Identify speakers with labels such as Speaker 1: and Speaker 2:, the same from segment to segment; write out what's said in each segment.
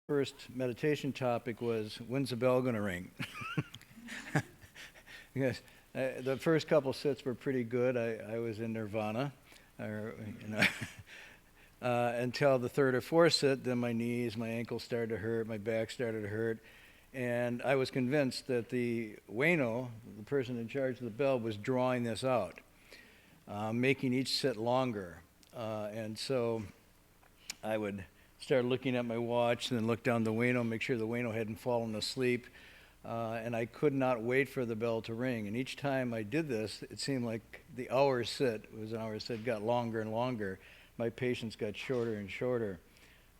Speaker 1: first meditation topic was, when's the bell going to ring? Because the first couple sits were pretty good. I was in nirvana, until the third or fourth sit. Then my knees, my ankles started to hurt, my back started to hurt, and I was convinced that the Wayno, the person in charge of the bell, was drawing this out, making each sit longer. And so I would start looking at my watch and then look down the Wayno, make sure the Wayno hadn't fallen asleep. And I could not wait for the bell to ring. And each time I did this, it seemed like the hour sit, got longer and longer. My patience got shorter and shorter.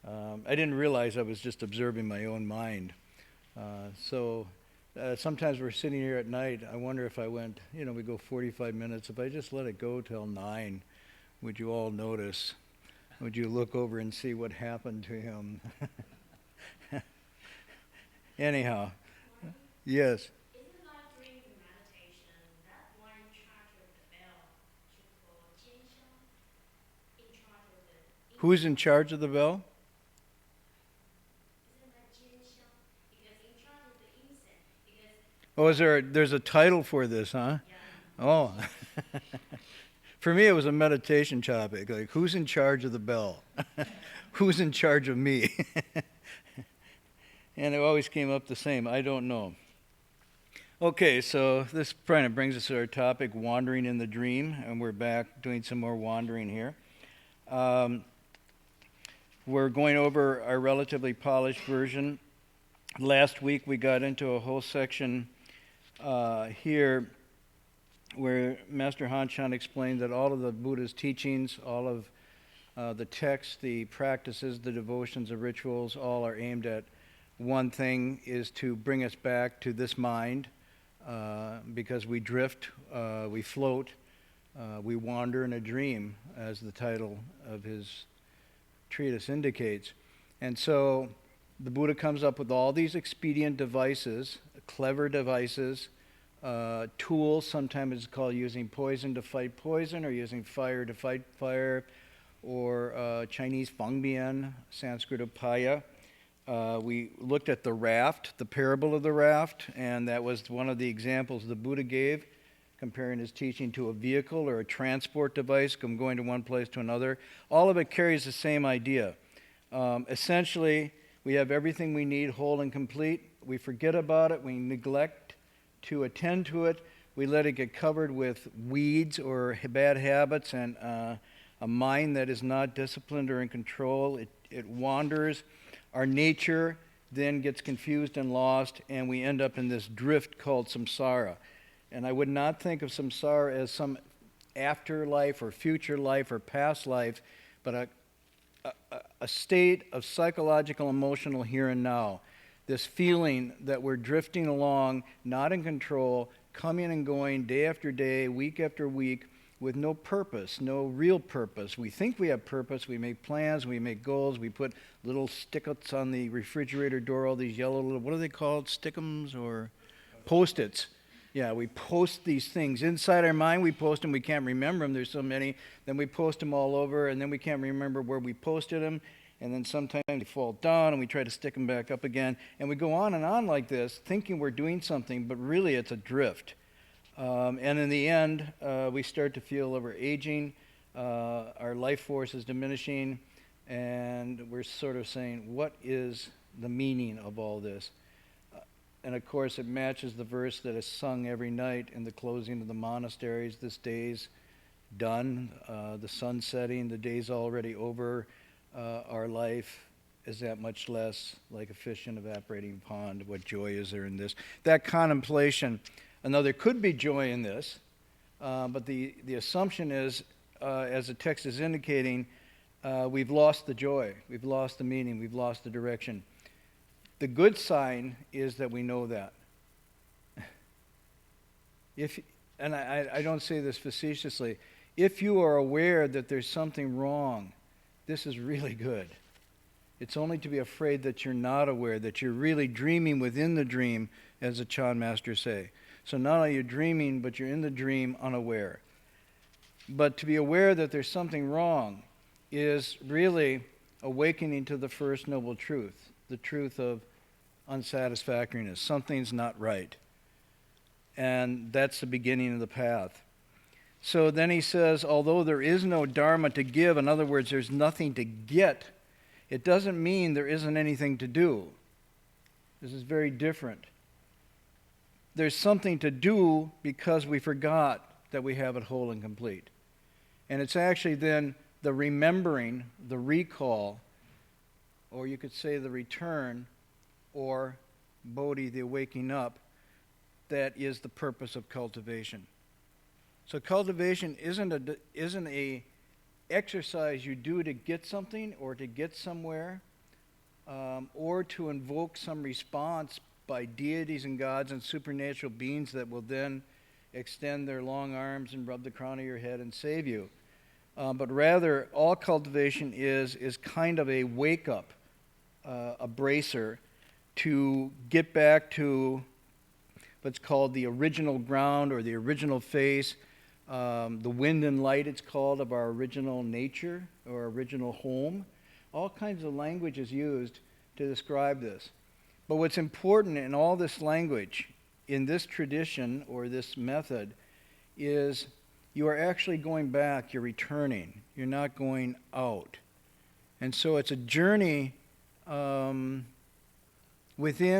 Speaker 1: I didn't realize I was just observing my own mind. Sometimes we're sitting here at night. I wonder if I went, we go 45 minutes. If I just let it go till 9, would you all notice? Would you look over and see what happened to him? Anyhow, yes.
Speaker 2: Isn't like during the meditation, that one in charge of the bell should call Jinshan, in charge of the...
Speaker 1: Who's in charge of the bell?
Speaker 2: Isn't that Jinshan? Because in charge of the incense, because...
Speaker 1: There's a title for this, huh?
Speaker 2: Yeah.
Speaker 1: Oh. For me, it was a meditation topic, like who's in charge of the bell? Who's in charge of me? And it always came up the same, I don't know. Okay, so this kind of brings us to our topic, wandering in the dream, and we're back doing some more wandering here. We're going over our relatively polished version. Last week we got into a whole section here where Master Han Shan explained that all of the Buddha's teachings, all of the texts, the practices, the devotions, the rituals, all are aimed at one thing, is to bring us back to this mind, because we drift, we float, we wander in a dream, as the title of his treatise indicates. And so the Buddha comes up with all these expedient devices, clever devices, tools. Sometimes it's called using poison to fight poison, or using fire to fight fire, or Chinese fangbian, Sanskrit upaya. We looked at the raft, the parable of the raft, and that was one of the examples the Buddha gave, comparing his teaching to a vehicle or a transport device going to one place to another. All of it carries the same idea. Essentially, we have everything we need whole and complete. We forget about it. We neglect to attend to it. We let it get covered with weeds or bad habits and a mind that is not disciplined or in control. It wanders. Our nature then gets confused and lost, and we end up in this drift called samsara. And I would not think of samsara as some afterlife or future life or past life, but a state of psychological, emotional here and now. This feeling that we're drifting along, not in control, coming and going day after day, week after week, with no purpose, no real purpose. We think we have purpose, we make plans, we make goals, we put little stickets on the refrigerator door, all these yellow little, what are they called, stickums or Post-its? Yeah, we post these things. Inside our mind, we post them, we can't remember them, there's so many. Then we post them all over, and then we can't remember where we posted them. And then sometimes they fall down, and we try to stick them back up again. And we go on and on like this, thinking we're doing something, but really it's a drift. And in the end, we start to feel that we're aging, our life force is diminishing, and we're sort of saying, what is the meaning of all this? And of course, it matches the verse that is sung every night in the closing of the monasteries. This day's done, the sun's setting, the day's already over. Our life is that much less like a fish in an evaporating pond. What joy is there in this? That contemplation. Now, there could be joy in this, but the assumption is, as the text is indicating, we've lost the joy, we've lost the meaning, we've lost the direction. The good sign is that we know that. And I don't say this facetiously, if you are aware that there's something wrong, this is really good. It's only to be afraid that you're not aware, that you're really dreaming within the dream, as the Chan masters say. So not only are you dreaming, but you're in the dream unaware. But to be aware that there's something wrong is really awakening to the first noble truth. the truth of unsatisfactoriness. Something's not right. And that's the beginning of the path. So then he says, although there is no dharma to give, in other words, there's nothing to get, it doesn't mean there isn't anything to do. This is very different. There's something to do because we forgot that we have it whole and complete. And it's actually then the remembering, the recall, or you could say the return, or bodhi, the waking up, that is the purpose of cultivation. So cultivation isn't a exercise you do to get something or to get somewhere, or to invoke some response by deities and gods and supernatural beings that will then extend their long arms and rub the crown of your head and save you. But rather, all cultivation is kind of a wake-up, a bracer to get back to what's called the original ground or the original face, the wind and light, it's called, of our original nature or original home. All kinds of language is used to describe this. But what's important in all this language, in this tradition or this method, is you are actually going back, you're returning. You're not going out. And so it's a journey within,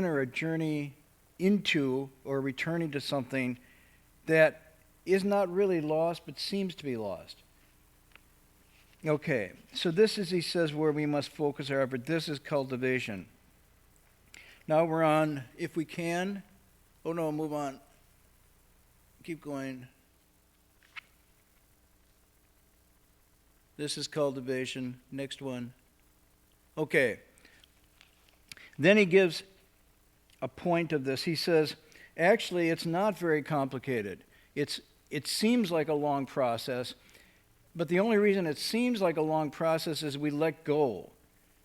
Speaker 1: or a journey into, or returning to something that is not really lost but seems to be lost. Okay, so this is, he says, where we must focus our effort. This is cultivation. Now we're on, if we can, oh no, move on. Keep going. This is cultivation. Next one. Okay. Then he gives a point of this. He says, actually, it's not very complicated. It seems like a long process, but the only reason it seems like a long process is we let go.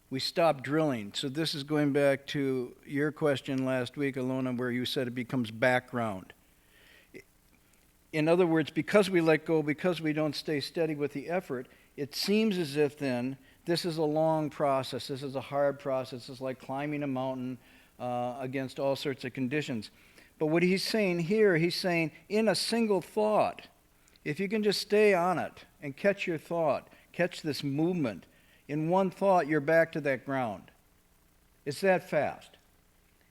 Speaker 1: We stop drilling. So this is going back to your question last week, Alona, where you said it becomes background. In other words, because we let go, because we don't stay steady with the effort, it seems as if then this is a long process. This is a hard process. It's like climbing a mountain against all sorts of conditions. But what he's saying here, he's saying in a single thought, if you can just stay on it and catch your thought, catch this movement, in one thought you're back to that ground. It's that fast.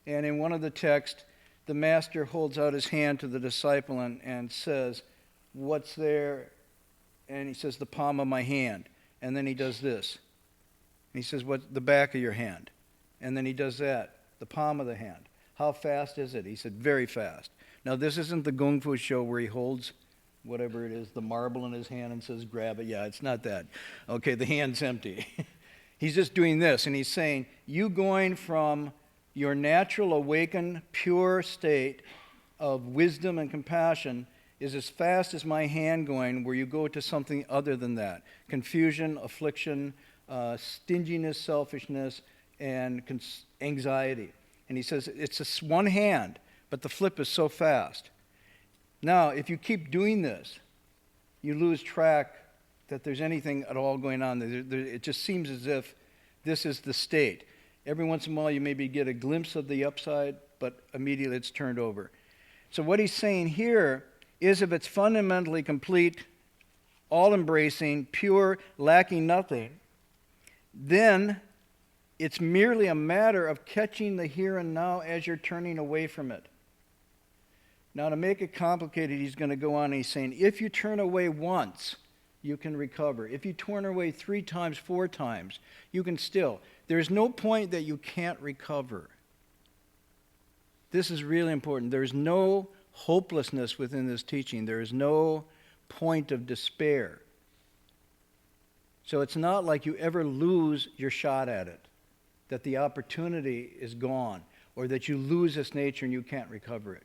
Speaker 1: And in one of the texts, the master holds out his hand to the disciple and says, what's there? And he says, the palm of my hand. And then he does this. And he says, what's the back of your hand? And then he does that, the palm of the hand. How fast is it? He said, very fast. Now, this isn't the Kung Fu show where he holds whatever it is, the marble in his hand and says, grab it. Yeah, it's not that. Okay, the hand's empty. He's just doing this, and he's saying, you going from your natural, awakened, pure state of wisdom and compassion is as fast as my hand going, where you go to something other than that. Confusion, affliction, stinginess, selfishness, and anxiety. And he says, it's just one hand, but the flip is so fast. Now, if you keep doing this, you lose track that there's anything at all going on. It just seems as if this is the state. Every once in a while, you maybe get a glimpse of the upside, but immediately it's turned over. So what he's saying here is, if it's fundamentally complete, all-embracing, pure, lacking nothing, then it's merely a matter of catching the here and now as you're turning away from it. Now, to make it complicated, he's going to go on and he's saying, if you turn away once, you can recover. If you turn away 3 times, 4 times, you can still. There's no point that you can't recover. This is really important. There's no hopelessness within this teaching. There is no point of despair. So it's not like you ever lose your shot at it, that the opportunity is gone, or that you lose this nature and you can't recover it.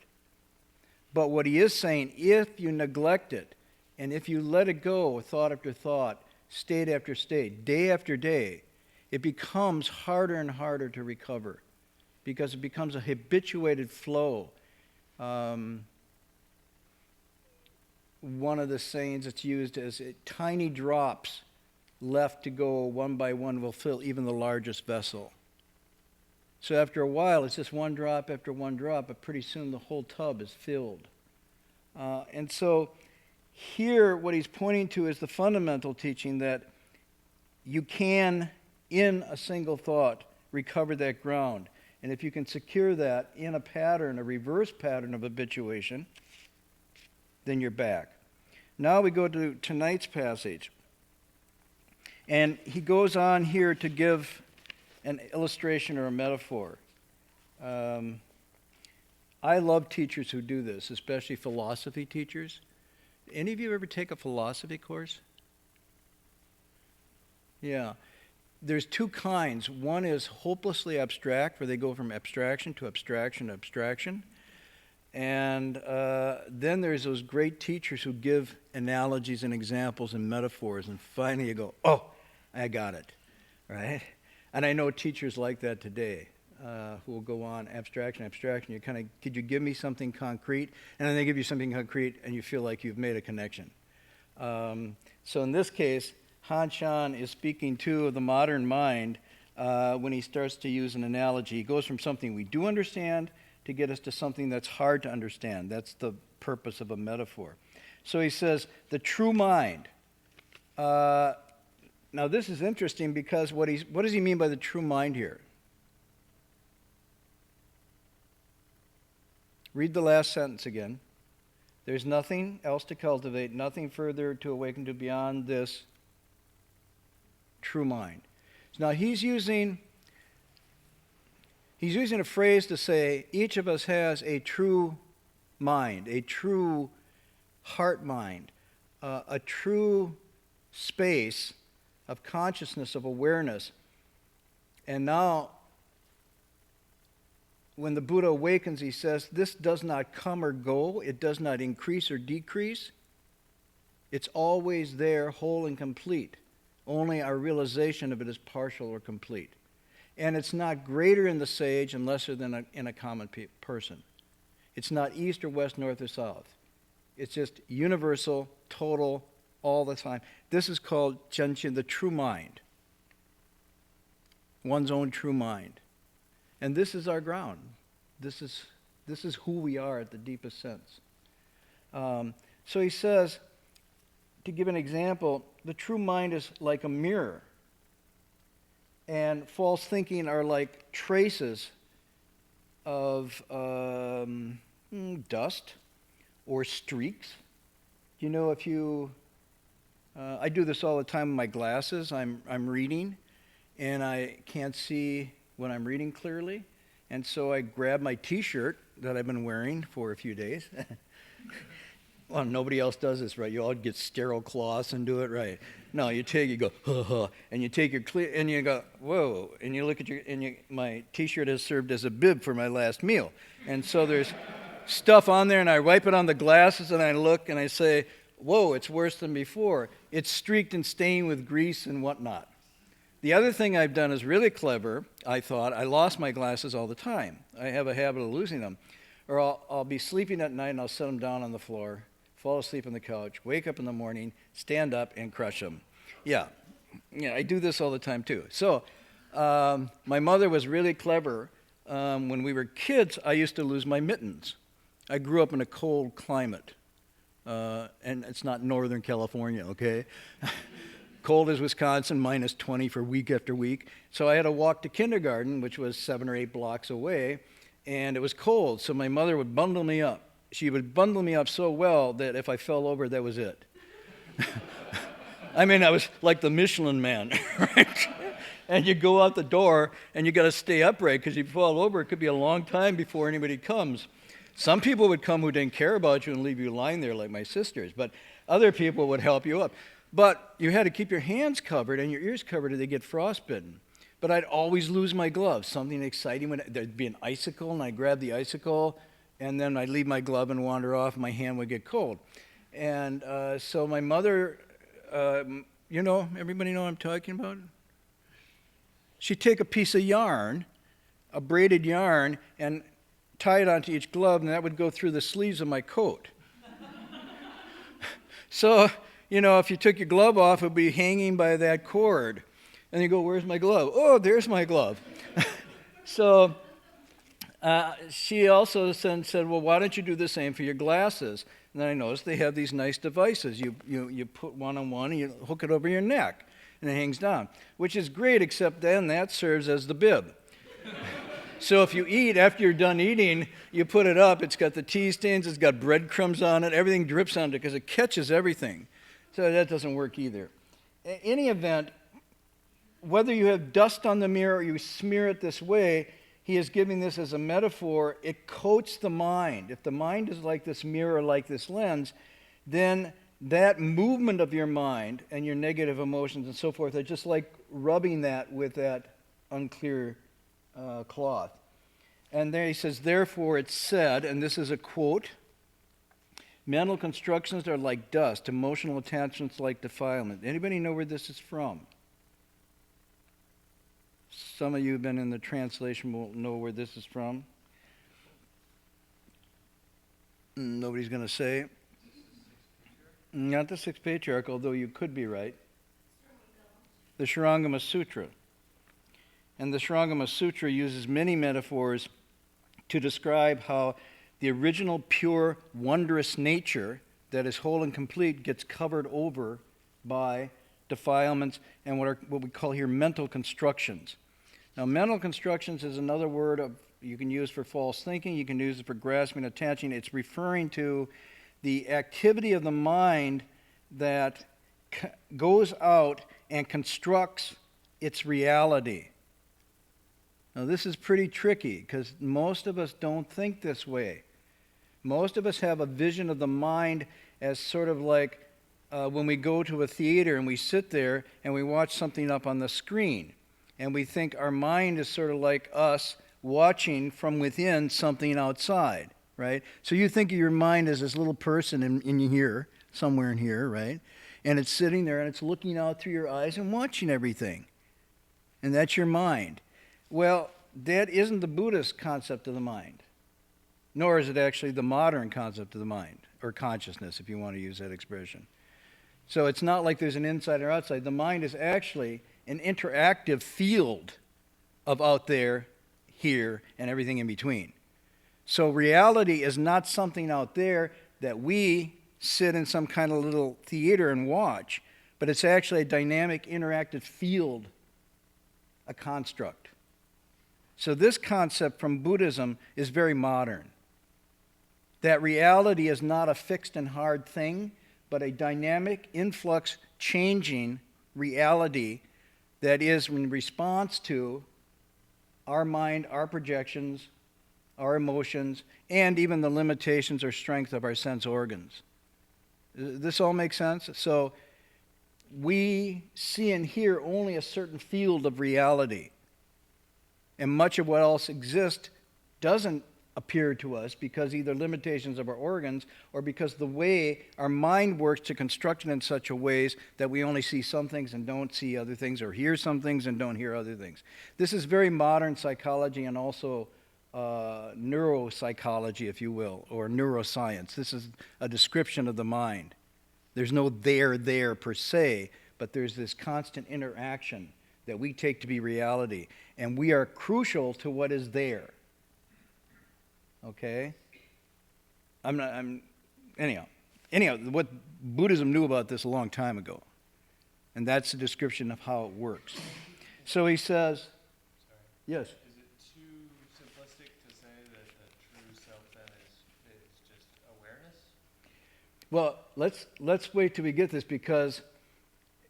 Speaker 1: But what he is saying, if you neglect it, and if you let it go, thought after thought, state after state, day after day, it becomes harder and harder to recover, because it becomes a habituated flow. One of the sayings that's used is, tiny drops left to go one by one will fill even the largest vessel. So after a while, it's just one drop after one drop, but pretty soon the whole tub is filled. And so here, what he's pointing to is the fundamental teaching that you can, in a single thought, recover that ground. And if you can secure that in a pattern, a reverse pattern of habituation, then you're back. Now we go to tonight's passage. And he goes on here to give an illustration or a metaphor. I love teachers who do this, especially philosophy teachers. Any of you ever take a philosophy course? Yeah. There's two kinds. One is hopelessly abstract, where they go from abstraction to abstraction to abstraction. And then there's those great teachers who give analogies and examples and metaphors, and finally you go, oh, I got it, right? And I know teachers like that today, who will go on abstraction, abstraction. You kind of, could you give me something concrete? And then they give you something concrete, and you feel like you've made a connection. So in this case, Han Shan is speaking to the modern mind when he starts to use an analogy. He goes from something we do understand to get us to something that's hard to understand. That's the purpose of a metaphor. So he says, the true mind. Now this is interesting because what does he mean by the true mind here? Read the last sentence again. There's nothing else to cultivate, nothing further to awaken to beyond this true mind. Now he's using a phrase to say each of us has a true mind, a true heart mind, a true space of consciousness, of awareness. And now, when the Buddha awakens, he says, this does not come or go, it does not increase or decrease. It's always there, whole and complete. Only our realization of it is partial or complete. And it's not greater in the sage and lesser than in a common person. It's not east or west, north or south. It's just universal, total, all the time. This is called Zhenqin, the true mind. One's own true mind. And this is our ground. This is who we are at the deepest sense. So he says, to give an example, the true mind is like a mirror. And false thinking are like traces of dust or streaks. You know, if you... I do this all the time with my glasses. I'm reading, and I can't see when I'm reading clearly. And so I grab my T-shirt that I've been wearing for a few days. Well, nobody else does this, right? You all get sterile cloths and do it, right? No, you go, ha, ha, and you take your and you go, whoa, and you look at my T-shirt has served as a bib for my last meal. And so there's stuff on there, and I wipe it on the glasses, and I look, and I say, whoa, it's worse than before. It's streaked and stained with grease and whatnot. The other thing I've done is really clever, I thought. I lost my glasses all the time. I have a habit of losing them. Or I'll be sleeping at night, and I'll set them down on the floor, fall asleep on the couch, wake up in the morning, stand up, and crush them. Yeah, I do this all the time, too. So my mother was really clever. When we were kids, I used to lose my mittens. I grew up in a cold climate. And it's not Northern California, okay? Cold as Wisconsin, minus 20 for week after week. So I had to walk to kindergarten, which was 7 or 8 blocks away, and it was cold, so my mother would bundle me up. She would bundle me up so well that if I fell over, that was it. I mean, I was like the Michelin man, right? And you go out the door, and you got to stay upright, because if you fall over, it could be a long time before anybody comes. Some people would come who didn't care about you and leave you lying there like my sisters, but other people would help you up. But you had to keep your hands covered and your ears covered or they get frostbitten. But I'd always lose my gloves. Something exciting, there'd be an icicle, and I'd grab the icicle, and then I'd leave my glove and wander off, and my hand would get cold. And so my mother, everybody know what I'm talking about? She'd take a piece of yarn, a braided yarn, and tie it onto each glove, and that would go through the sleeves of my coat. So, if you took your glove off, it would be hanging by that cord. And you go, where's my glove? Oh, there's my glove. So she also said, well, why don't you do the same for your glasses? And then I noticed they have these nice devices. You put one on one and you hook it over your neck and it hangs down, which is great, except then that serves as the bib. So if you eat, after you're done eating, you put it up, it's got the tea stains, it's got breadcrumbs on it, everything drips on it because it catches everything. So that doesn't work either. In any event, whether you have dust on the mirror or you smear it this way, he is giving this as a metaphor. It coats the mind. If the mind is like this mirror, like this lens, then that movement of your mind and your negative emotions and so forth are just like rubbing that with that unclear cloth. And there he says, therefore it's said, and this is a quote, mental constructions are like dust, emotional attachments like defilement. Anybody know where this is from? Some of you who've been in the translation will know where this is from. Nobody's going to say. Not the sixth patriarch, although you could be right. The Shurangama Sutra. And the Shurangama Sutra uses many metaphors to describe how the original pure, wondrous nature that is whole and complete gets covered over by defilements and what we call here mental constructions. Now, mental constructions is another word you can use for false thinking. You can use it for grasping, attaching. It's referring to the activity of the mind that goes out and constructs its reality. Now, this is pretty tricky because most of us don't think this way. Most of us have a vision of the mind as sort of like when we go to a theater and we sit there and we watch something up on the screen. And we think our mind is sort of like us watching from within something outside, right? So you think of your mind as this little person in here, somewhere in here, right? And it's sitting there and it's looking out through your eyes and watching everything. And that's your mind. Well, that isn't the Buddhist concept of the mind, nor is it actually the modern concept of the mind, or consciousness, if you want to use that expression. So it's not like there's an inside or outside. The mind is actually an interactive field of out there, here, and everything in between. So reality is not something out there that we sit in some kind of little theater and watch, but it's actually a dynamic, interactive field, a construct. So this concept from Buddhism is very modern. That reality is not a fixed and hard thing, but a dynamic, influx, changing reality that is in response to our mind, our projections, our emotions, and even the limitations or strength of our sense organs. This all makes sense? So we see and hear only a certain field of reality. And much of what else exists doesn't appear to us because either limitations of our organs or because the way our mind works to construct it in such a ways that we only see some things and don't see other things, or hear some things and don't hear other things. This is very modern psychology and also neuropsychology, if you will, or neuroscience. This is a description of the mind. There's no there per se, but there's this constant interaction that we take to be reality. And we are crucial to what is there. Okay? Anyhow, what Buddhism knew about this a long time ago. And that's the description of how it works. So he says,
Speaker 3: Sorry.
Speaker 1: yes?
Speaker 3: Is it too simplistic to say that the true self then is just awareness?
Speaker 1: Well, let's wait till we get this, because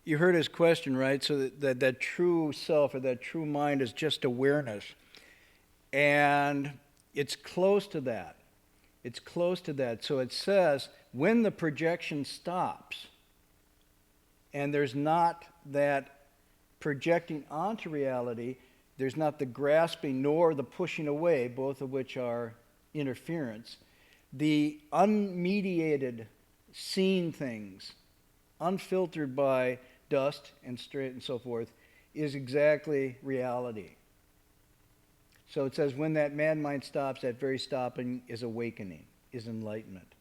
Speaker 1: you heard his question, right? So that true self or that true mind is just awareness. And it's close to that. It's close to that. So it says, when the projection stops, and there's not that projecting onto reality, there's not the grasping nor the pushing away, both of which are interference. The unmediated seeing things, unfiltered by dust and straight and so forth, is exactly reality. So it says, when that mad mind stops, that very stopping is awakening, is enlightenment.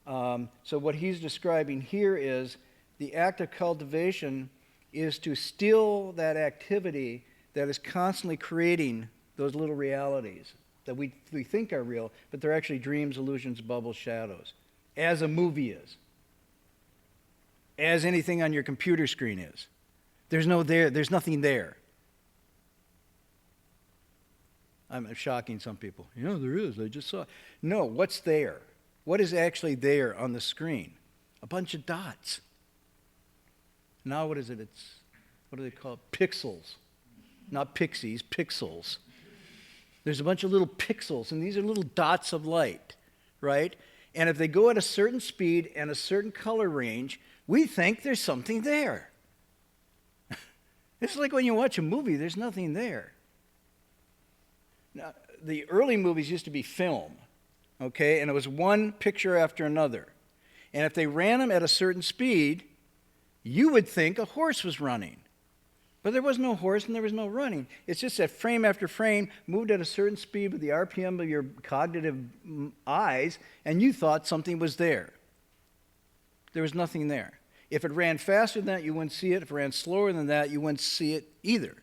Speaker 1: So what he's describing here is the act of cultivation is to still that activity that is constantly creating those little realities that we think are real, but they're actually dreams, illusions, bubbles, shadows, as a movie is, as anything on your computer screen is. There's nothing there. I'm shocking some people. There is. I just saw it. No, what's there? What is actually there on the screen? A bunch of dots. Now what is it? What do they call it? Pixels. Not pixies, pixels. There's a bunch of little pixels, and these are little dots of light, right? And if they go at a certain speed and a certain color range, we think there's something there. It's like when you watch a movie, there's nothing there. Now, the early movies used to be film, okay? And it was one picture after another. And if they ran them at a certain speed, you would think a horse was running. But there was no horse and there was no running. It's just that frame after frame moved at a certain speed with the RPM of your cognitive eyes, and you thought something was there. There was nothing there. If it ran faster than that, you wouldn't see it. If it ran slower than that, you wouldn't see it either.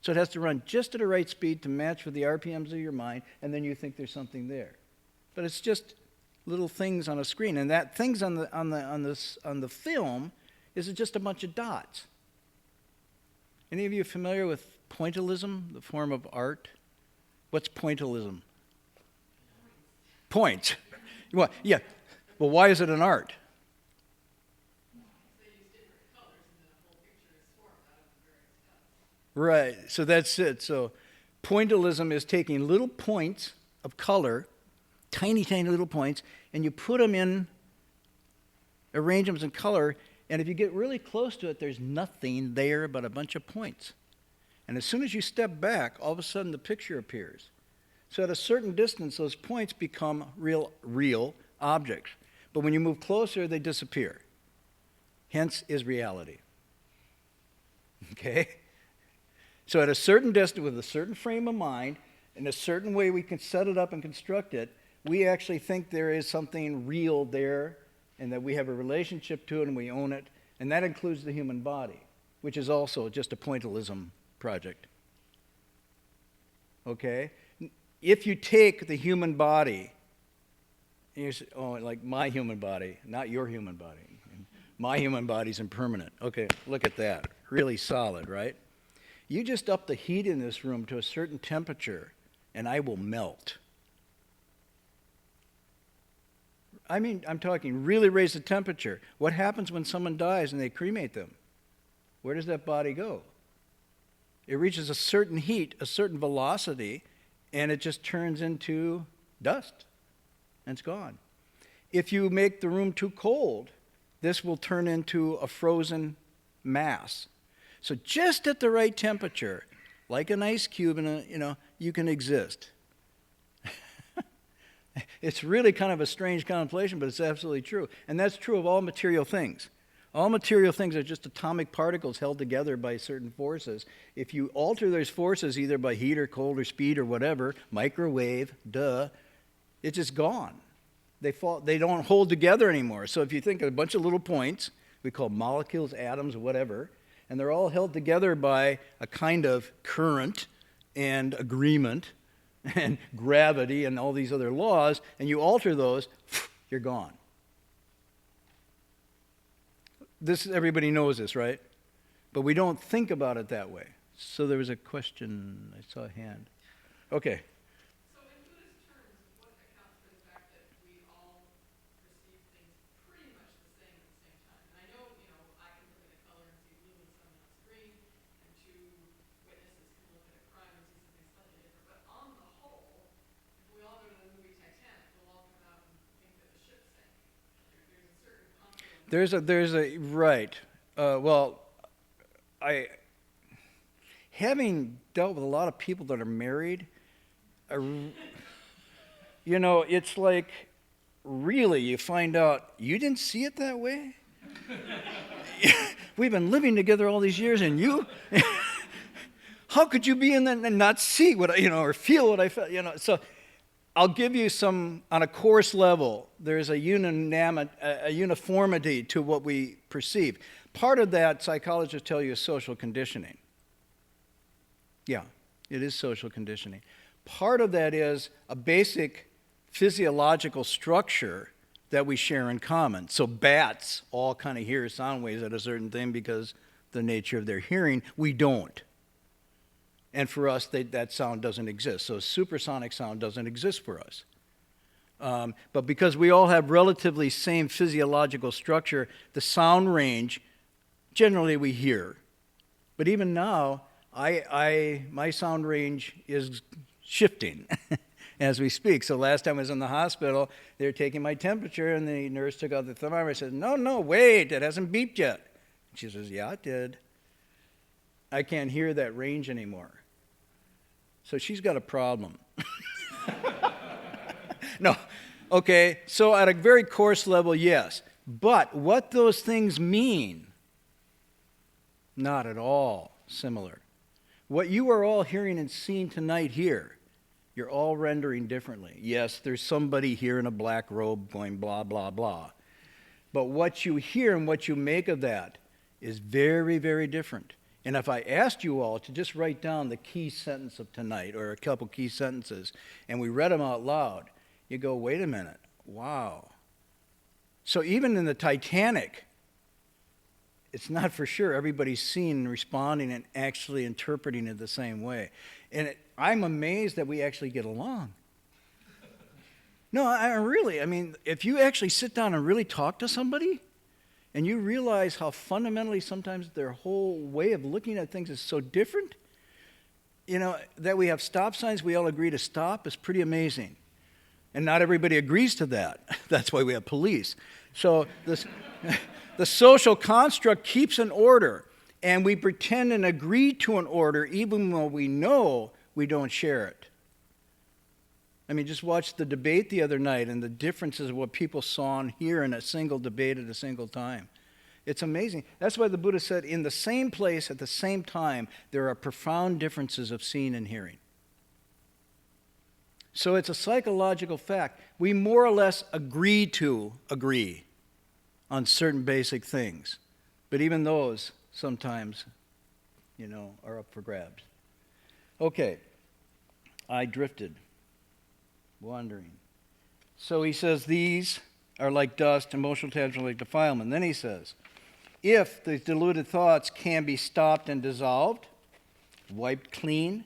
Speaker 1: So it has to run just at the right speed to match with the RPMs of your mind, and then you think there's something there. But it's just little things on a screen, and that things on the film is just a bunch of dots. Any of you familiar with Pointillism, the form of art? What's Pointillism? Points. Well, yeah. Well, why is it an art? Right, so that's it. So pointillism is taking little points of color, tiny, tiny little points, and you put them in, arrange them in color, and if you get really close to it, there's nothing there but a bunch of points. And as soon as you step back, all of a sudden the picture appears. So at a certain distance, those points become real objects. But when you move closer, they disappear. Hence is reality. Okay? So at a certain distance, with a certain frame of mind, in a certain way we can set it up and construct it, we actually think there is something real there and that we have a relationship to it and we own it. And that includes the human body, which is also just a pointillism project. Okay? If you take the human body, and you say, oh, like my human body, not your human body. My human body's impermanent. Okay, look at that. Really solid, right? You just up the heat in this room to a certain temperature, and I will melt. I mean, I'm talking really raise the temperature. What happens when someone dies and they cremate them? Where does that body go? It reaches a certain heat, a certain velocity, and it just turns into dust, and it's gone. If you make the room too cold, this will turn into a frozen mass. So just at the right temperature, like an ice cube, you can exist. It's really kind of a strange contemplation, but it's absolutely true. And that's true of all material things. All material things are just atomic particles held together by certain forces. If you alter those forces either by heat or cold or speed or whatever, microwave, it's just gone. They don't hold together anymore. So if you think of a bunch of little points, we call molecules, atoms, whatever, and they're all held together by a kind of current and agreement and gravity and all these other laws, and you alter those, you're gone. Everybody knows this, right? But we don't think about it that way. So there was a question, I saw a hand. Okay.
Speaker 4: So in Buddhist terms, what accounts for the fact that we all perceive things pretty much the same at the same time? And I know, I can look at a color and see blue and someone else green, and two witnesses can look at a crime and see something slightly different. But on the whole, if we all go to the movie Titanic, we'll all come out and think that the ship sank. There's a certain confidence.
Speaker 1: Right. Having dealt with a lot of people that are married, it's like, really, you find out, you didn't see it that way? We've been living together all these years, and you, how could you be in that and not see what or feel what I felt, So I'll give you some, on a course level, there's a uniformity to what we perceive. Part of that, psychologists tell you, is social conditioning. Yeah, It is social conditioning. Part of that is a basic physiological structure that we share in common. So bats all kind of hear sound waves at a certain thing because the nature of their hearing. We don't. And for us, that sound doesn't exist. So supersonic sound doesn't exist for us. But because we all have relatively same physiological structure, the sound range, generally we hear. But even now, my sound range is shifting as we speak. So last time I was in the hospital, they were taking my temperature, and the nurse took out the thermometer and said, no, wait, it hasn't beeped yet. She says, yeah, it did. I can't hear that range anymore. So she's got a problem. No. Okay, so at a very coarse level, yes. But what those things mean, not at all similar. What you are all hearing and seeing tonight here, you're all rendering differently. Yes, there's somebody here in a black robe going blah, blah, blah. But what you hear and what you make of that is very, very different. And if I asked you all to just write down the key sentence of tonight, or a couple key sentences, and we read them out loud, you go, wait a minute, wow. So even in the Titanic, it's not for sure everybody's seeing and responding and actually interpreting it the same way. And I'm amazed that we actually get along. No, I mean, if you actually sit down and really talk to somebody, and you realize how fundamentally sometimes their whole way of looking at things is so different, that we have stop signs we all agree to stop is pretty amazing. And not everybody agrees to that. That's why we have police. So the social construct keeps an order, and we pretend and agree to an order even though we know we don't share it. I mean, just watch the debate the other night and the differences of what people saw and hear in a single debate at a single time. It's amazing. That's why the Buddha said, in the same place at the same time, there are profound differences of seeing and hearing. So it's a psychological fact. We more or less agree on certain basic things. But even those sometimes, are up for grabs. Okay, I drifted. Wandering. So he says these are like dust, emotional attachment like defilement. Then he says, if the deluded thoughts can be stopped and dissolved, wiped clean,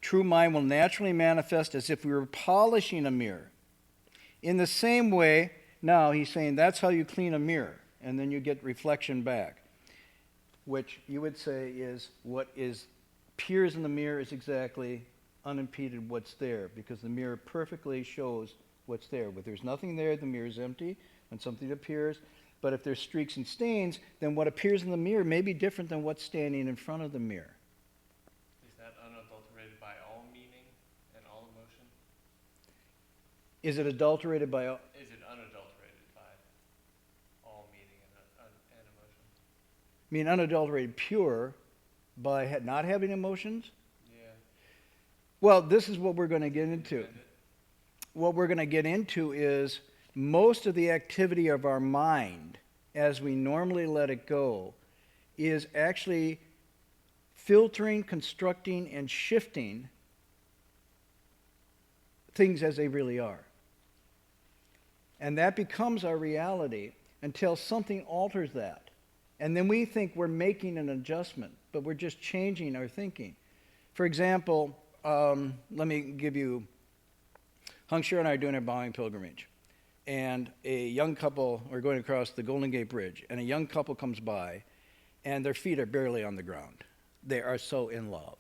Speaker 1: true mind will naturally manifest as if we were polishing a mirror. In the same way, now he's saying that's how you clean a mirror, and then you get reflection back, which you would say is what appears in the mirror is exactly unimpeded what's there, because the mirror perfectly shows what's there. But there's nothing there, the mirror is empty when something appears. But if there's streaks and stains, then what appears in the mirror may be different than what's standing in front of the mirror.
Speaker 3: Is that unadulterated by all meaning and all emotion?
Speaker 1: Is it adulterated by all?
Speaker 3: Is it unadulterated by all meaning and emotion?
Speaker 1: I mean, unadulterated pure by not having emotions? Well, this is what we're going to get into. What we're going to get into is most of the activity of our mind, as we normally let it go, is actually filtering, constructing, and shifting things as they really are. And that becomes our reality until something alters that. And then we think we're making an adjustment, but we're just changing our thinking. For example, let me give you, Han Shan and I are doing a bowing pilgrimage. And a young couple are going across the Golden Gate Bridge, and a young couple comes by, and their feet are barely on the ground. They are so in love.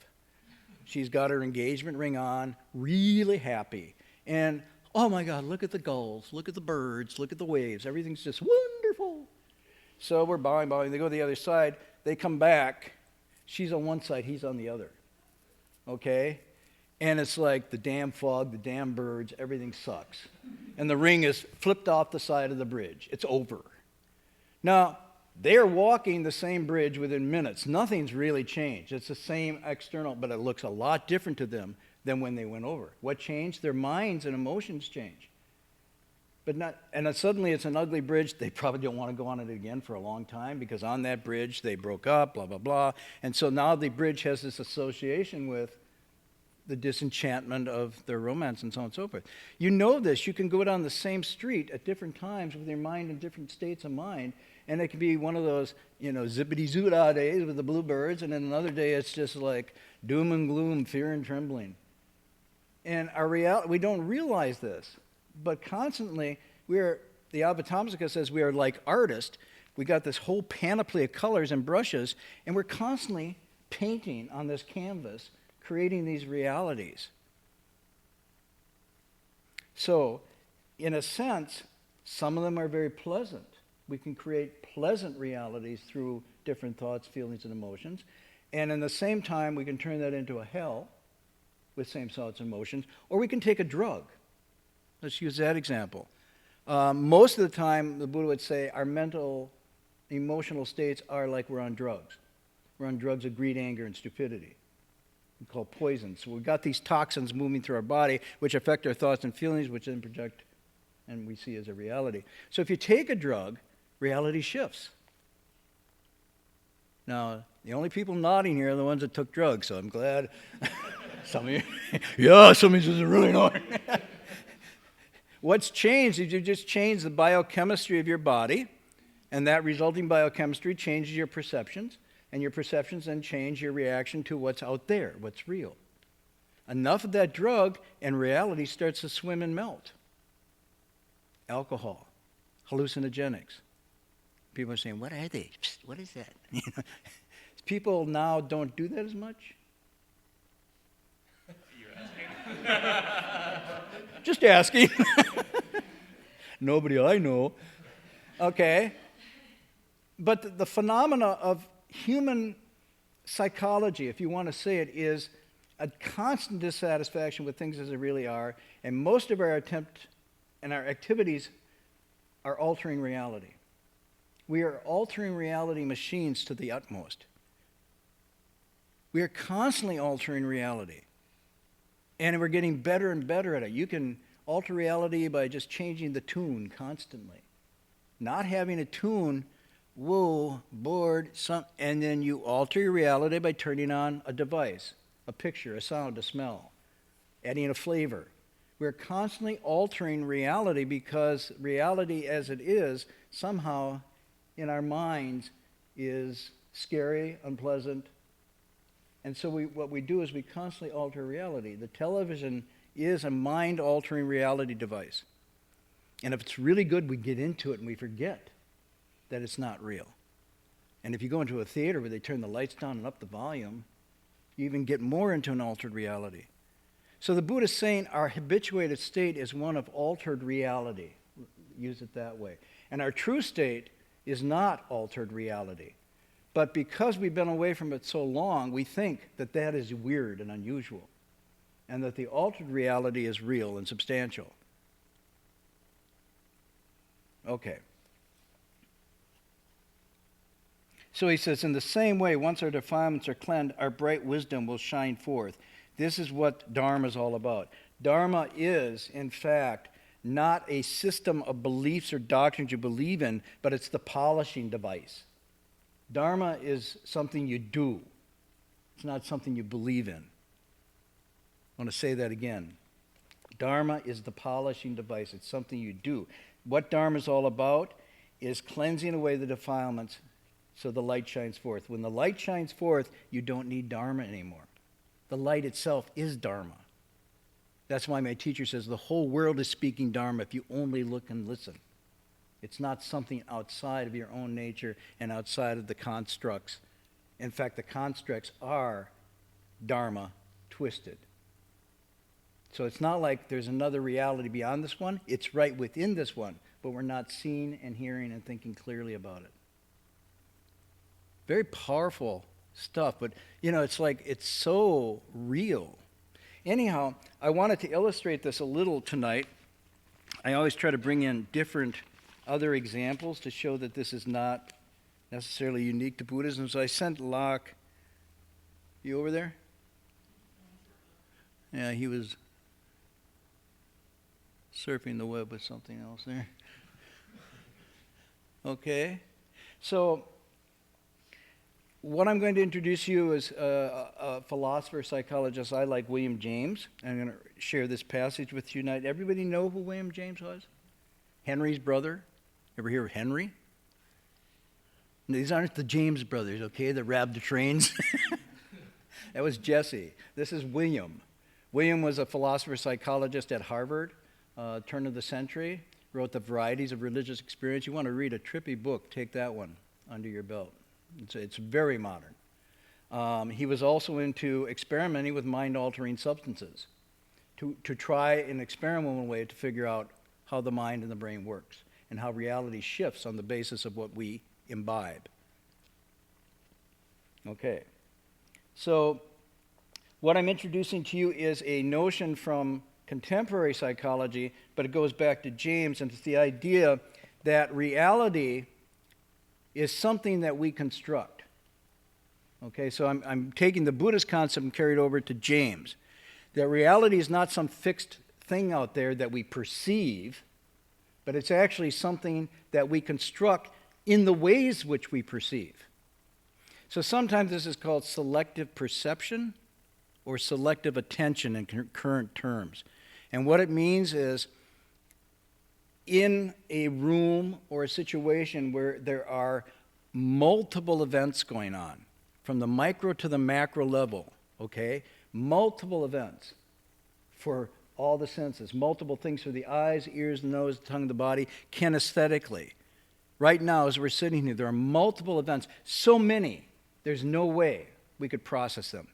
Speaker 1: She's got her engagement ring on, really happy. And, oh my God, look at the gulls, look at the birds, look at the waves. Everything's just wonderful. So we're bowing. They go to the other side. They come back. She's on one side, he's on the other. Okay? And it's like the damn fog, the damn birds, everything sucks. And the ring is flipped off the side of the bridge. It's over. Now, they're walking the same bridge within minutes. Nothing's really changed. It's the same external, but it looks a lot different to them than when they went over. What changed? Their minds and emotions changed. And then suddenly it's an ugly bridge. They probably don't want to go on it again for a long time because on that bridge they broke up, blah, blah, blah. And so now the bridge has this association with the disenchantment of their romance and so on and so forth. You know this. You can go down the same street at different times with your mind in different states of mind, and it could be one of those, zippity-zoo-dah days with the bluebirds, and then another day it's just like doom and gloom, fear and trembling. And our reality, we don't realize this, but constantly the Avatamsaka says we are like artists. We got this whole panoply of colors and brushes, and we're constantly painting on this canvas, creating these realities. So, in a sense, some of them are very pleasant. We can create pleasant realities through different thoughts, feelings, and emotions. And in the same time, we can turn that into a hell with same thoughts and emotions, or we can take a drug. Let's use that example. Most of the time, the Buddha would say our mental, emotional states are like we're on drugs. We're on drugs of greed, anger, and stupidity. We call poison. So we've got these toxins moving through our body, which affect our thoughts and feelings, which then project and we see as a reality. So if you take a drug, reality shifts. Now, the only people nodding here are the ones that took drugs, so I'm glad. Some of you, yeah, some of you is really annoying. What's changed is you just changed the biochemistry of your body, and that resulting biochemistry changes your perceptions, and your perceptions then change your reaction to what's out there, what's real. Enough of that drug, and reality starts to swim and melt. Alcohol, hallucinogenics. People are saying, what are they? Psst, what is that? People now don't do that as much.
Speaker 3: You're asking?
Speaker 1: Just asking. Nobody I know. Okay. But the phenomena of human psychology, if you want to say it, is a constant dissatisfaction with things as they really are, and most of our attempt and our activities are altering reality. We are altering reality machines to the utmost. We are constantly altering reality. And we're getting better and better at it. You can alter reality by just changing the tune constantly. Not having a tune, whoa, bored, and then you alter your reality by turning on a device, a picture, a sound, a smell, adding a flavor. We're constantly altering reality because reality as it is somehow in our minds is scary, unpleasant. And so what we do is we constantly alter reality. The television is a mind-altering reality device. And if it's really good, we get into it and we forget that it's not real. And if you go into a theater where they turn the lights down and up the volume, you even get more into an altered reality. So the Buddha is saying our habituated state is one of altered reality. Use it that way. And our true state is not altered reality. But because we've been away from it so long, we think that that is weird and unusual, and that the altered reality is real and substantial. Okay. So he says, in the same way, once our defilements are cleansed, our bright wisdom will shine forth. This is what Dharma is all about. Dharma is, in fact, not a system of beliefs or doctrines you believe in, but it's the polishing device. Dharma is something you do. It's not something you believe in. I want to say that again. Dharma is the polishing device. It's something you do. What Dharma is all about is cleansing away the defilements so the light shines forth. When the light shines forth, you don't need Dharma anymore. The light itself is Dharma. That's why my teacher says the whole world is speaking Dharma if you only look and listen. It's not something outside of your own nature and outside of the constructs. In fact, the constructs are Dharma twisted. So it's not like there's another reality beyond this one. It's right within this one, but we're not seeing and hearing and thinking clearly about it. Very powerful stuff, but it's like it's so real. Anyhow, I wanted to illustrate this a little tonight. I always try to bring in different other examples to show that this is not necessarily unique to Buddhism. So I sent Locke. You over there? Yeah, he was surfing the web with something else there. Okay. So what I'm going to introduce you is a philosopher, psychologist I like, William James. I'm going to share this passage with you tonight. Everybody know who William James was? Henry's brother. Ever hear of Henry? These aren't the James brothers, okay, that robbed the trains. That was Jesse. This is William. William was a philosopher, psychologist at Harvard, turn of the century, wrote The Varieties of Religious Experience. You want to read a trippy book, take that one under your belt. It's very modern. He was also into experimenting with mind-altering substances to try an experimental way to figure out how the mind and the brain works and how reality shifts on the basis of what we imbibe. Okay. So what I'm introducing to you is a notion from contemporary psychology, but it goes back to James, and it's the idea that reality is something that we construct. Okay, so I'm taking the Buddhist concept and carried over to James. That reality is not some fixed thing out there that we perceive, but it's actually something that we construct in the ways which we perceive. So sometimes this is called selective perception or selective attention in current terms. And what it means is in a room or a situation where there are multiple events going on, from the micro to the macro level, okay? Multiple events for all the senses, multiple things for the eyes, ears, the nose, the tongue, the body, kinesthetically. Right now, as we're sitting here, there are multiple events, so many, there's no way we could process them.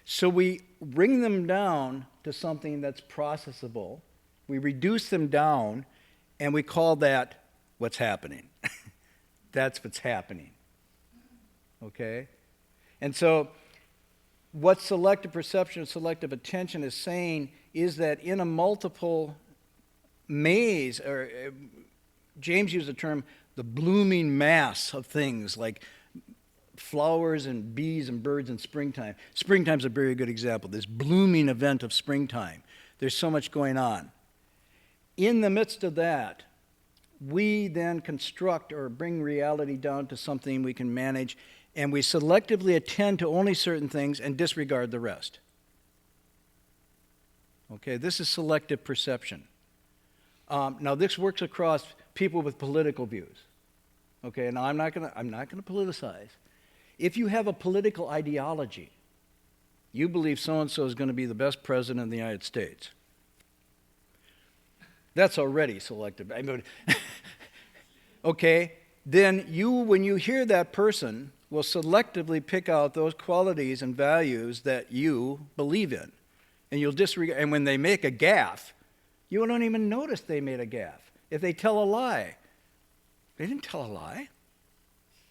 Speaker 1: So we bring them down to something that's processable. We reduce them down, and we call that what's happening. That's what's happening. Okay? And so what selective perception, selective attention is saying is that in a multiple maze, or James used the term, the blooming mass of things like flowers and bees and birds in springtime. Springtime's a very good example. This blooming event of springtime. There's so much going on. In the midst of that, we then construct or bring reality down to something we can manage, and we selectively attend to only certain things and disregard the rest. Okay, this is selective perception. Now, this works across people with political views. Okay, now I'm not going to politicize. If you have a political ideology, you believe so-and-so is going to be the best president of the United States. That's already selective. I mean, okay, then you, when you hear that person, will selectively pick out those qualities and values that you believe in. And you'll disregard, and when they make a gaffe, you don't even notice they made a gaffe. If they tell a lie, they didn't tell a lie.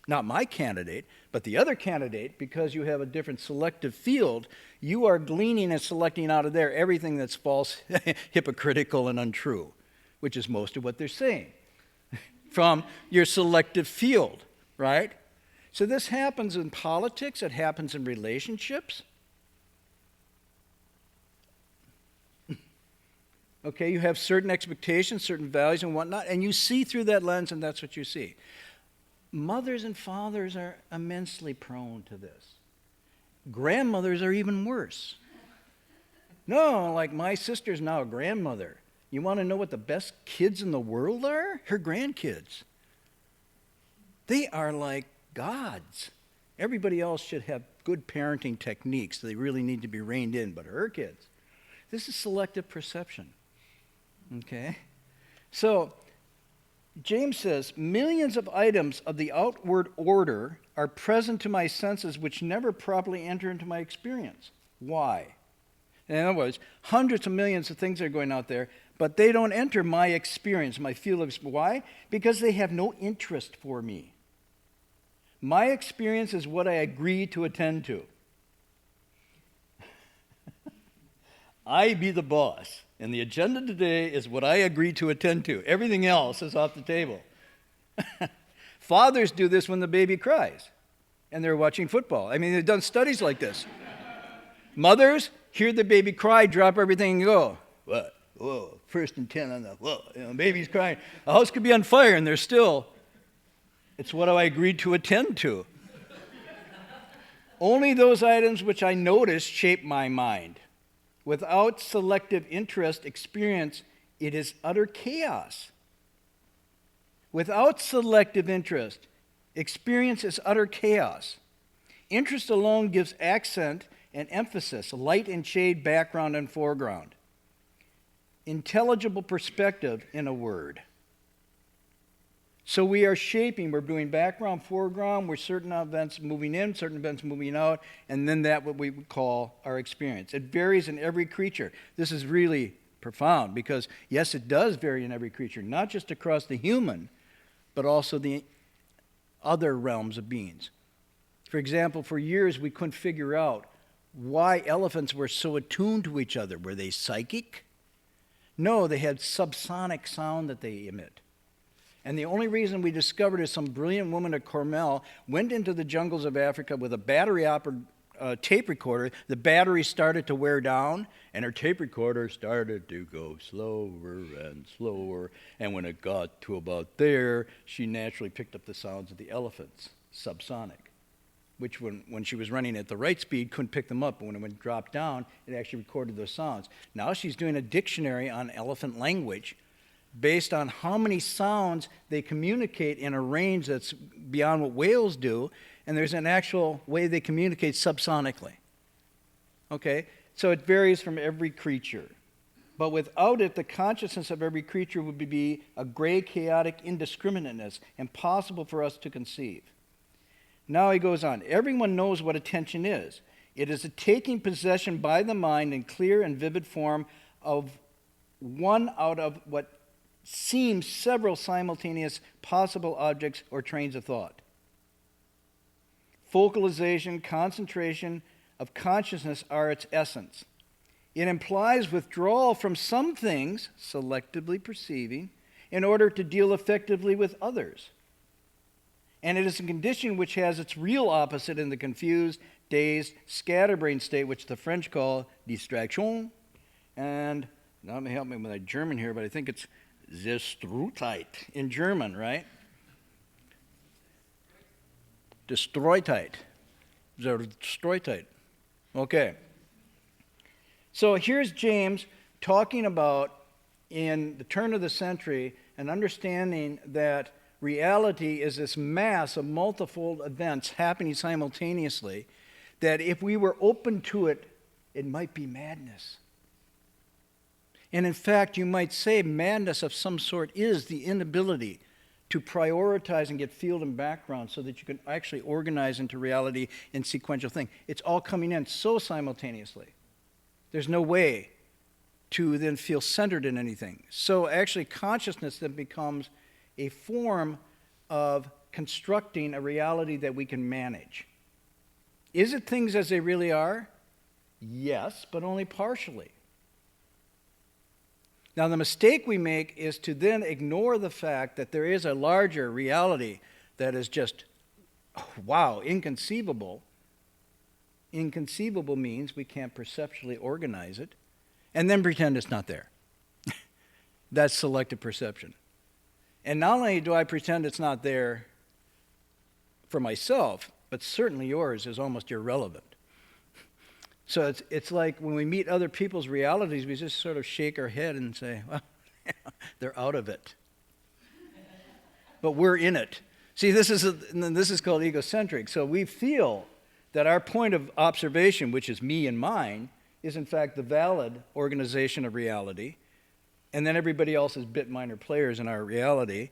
Speaker 1: Not my candidate, but the other candidate, because you have a different selective field, you are gleaning and selecting out of there everything that's false, hypocritical, and untrue, which is most of what they're saying from your selective field, right? So this happens in politics, it happens in relationships. Okay, you have certain expectations, certain values and whatnot, and you see through that lens, and that's what you see. Mothers and fathers are immensely prone to this. Grandmothers are even worse. No, like my sister's now a grandmother. You want to know what the best kids in the world are? Her grandkids. They are like gods. Everybody else should have good parenting techniques. They really need to be reined in, but her kids. This is selective perception. Okay? So, James says, millions of items of the outward order are present to my senses which never properly enter into my experience. Why? In other words, hundreds of millions of things are going out there, but they don't enter my experience, my field of experience. Why? Because they have no interest for me. My experience is what I agree to attend to. I be the boss, and the agenda today is what I agree to attend to. Everything else is off the table. Fathers do this when the baby cries, and they're watching football. I mean, they've done studies like this. Mothers hear the baby cry, drop everything and go, what? Whoa, 1st and 10 on the, whoa, baby's crying. The house could be on fire, and they're still, it's what I agreed to attend to. Only those items which I notice shape my mind. Without selective interest, experience, it is utter chaos. Without selective interest, experience is utter chaos. Interest alone gives accent and emphasis, light and shade, background and foreground. Intelligible perspective, in a word. So we are shaping, we're doing background, foreground, we're certain events moving in, certain events moving out, and then that what we would call our experience. It varies in every creature. This is really profound because, yes, it does vary in every creature, not just across the human, but also the other realms of beings. For example, for years we couldn't figure out why elephants were so attuned to each other. Were they psychic? No, they had subsonic sound that they emit. And the only reason we discovered is some brilliant woman at Cornell went into the jungles of Africa with a battery-operated tape recorder. The battery started to wear down, and her tape recorder started to go slower and slower. And when it got to about there, she naturally picked up the sounds of the elephants, subsonic, which when she was running at the right speed, couldn't pick them up. But when it dropped down, it actually recorded those sounds. Now she's doing a dictionary on elephant language based on how many sounds they communicate in a range that's beyond what whales do, and there's an actual way they communicate subsonically. Okay? So it varies from every creature. But without it, the consciousness of every creature would be a gray, chaotic indiscriminateness, impossible for us to conceive. Now he goes on. Everyone knows what attention is. It is a taking possession by the mind in clear and vivid form of one out of what seems several simultaneous possible objects or trains of thought. Focalization, concentration of consciousness are its essence. It implies withdrawal from some things, selectively perceiving, in order to deal effectively with others. And it is a condition which has its real opposite in the confused, dazed, scatterbrained state, which the French call distraction. And now may help me with my German here, but I think it's Zerstreuheit in German, right? Destroytheit. Zerstreuheit. Okay. So here's James talking about, in the turn of the century, an understanding that reality is this mass of multifold events happening simultaneously, that if we were open to it, it might be madness. And in fact, you might say madness of some sort is the inability to prioritize and get field and background so that you can actually organize into reality in sequential thing. It's all coming in so simultaneously. There's no way to then feel centered in anything. So actually consciousness then becomes a form of constructing a reality that we can manage. Is it things as they really are? Yes, but only partially. Now, the mistake we make is to then ignore the fact that there is a larger reality that is just, wow, inconceivable. Inconceivable means we can't perceptually organize it, and then pretend it's not there. That's selective perception. And not only do I pretend it's not there for myself, but certainly yours is almost irrelevant. So it's like when we meet other people's realities, we just sort of shake our head and say, well, they're out of it. But we're in it. See, this is called egocentric. So we feel that our point of observation, which is me and mine, is in fact the valid organization of reality. And then everybody else is bit minor players in our reality.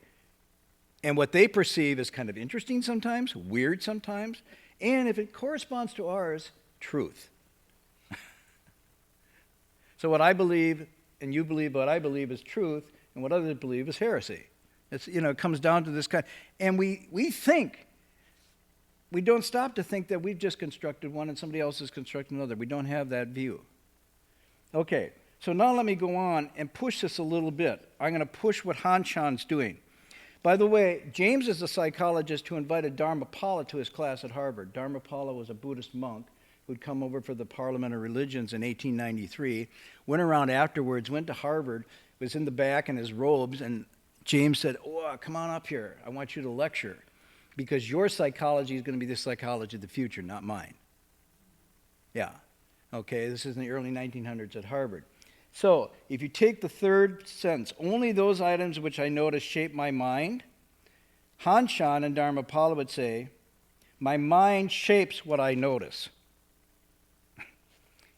Speaker 1: And what they perceive is kind of interesting sometimes, weird sometimes, and if it corresponds to ours, truth. So what I believe and you believe what I believe is truth, and what others believe is heresy. It comes down to this kind. And we think, we don't stop to think that we've just constructed one and somebody else has constructed another. We don't have that view. Okay, so now let me go on and push this a little bit. I'm going to push what Han Shan's doing. By the way, James is a psychologist who invited Dharmapala to his class at Harvard. Dharmapala was a Buddhist monk who'd come over for the Parliament of Religions in 1893, went around afterwards, went to Harvard, was in the back in his robes, and James said, oh, come on up here. I want you to lecture, because your psychology is going to be the psychology of the future, not mine. Yeah. Okay, this is in the early 1900s at Harvard. So, if you take the third sentence, only those items which I notice shape my mind, Han Shan and Dharmapala would say, my mind shapes what I notice.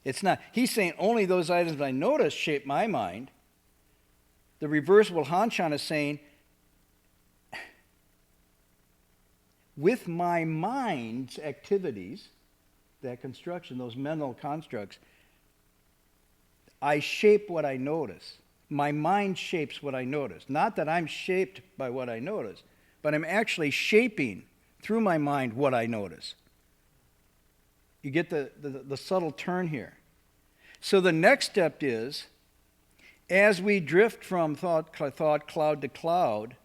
Speaker 1: It's not, he's saying only those items I notice shape my mind. The reverse, well, Han Shan is saying, with my mind's activities, that construction, those mental constructs, I shape what I notice. My mind shapes what I notice. Not that I'm shaped by what I notice, but I'm actually shaping through my mind what I notice. You get the subtle turn here. So the next step is, as we drift from thought cloud to cloud,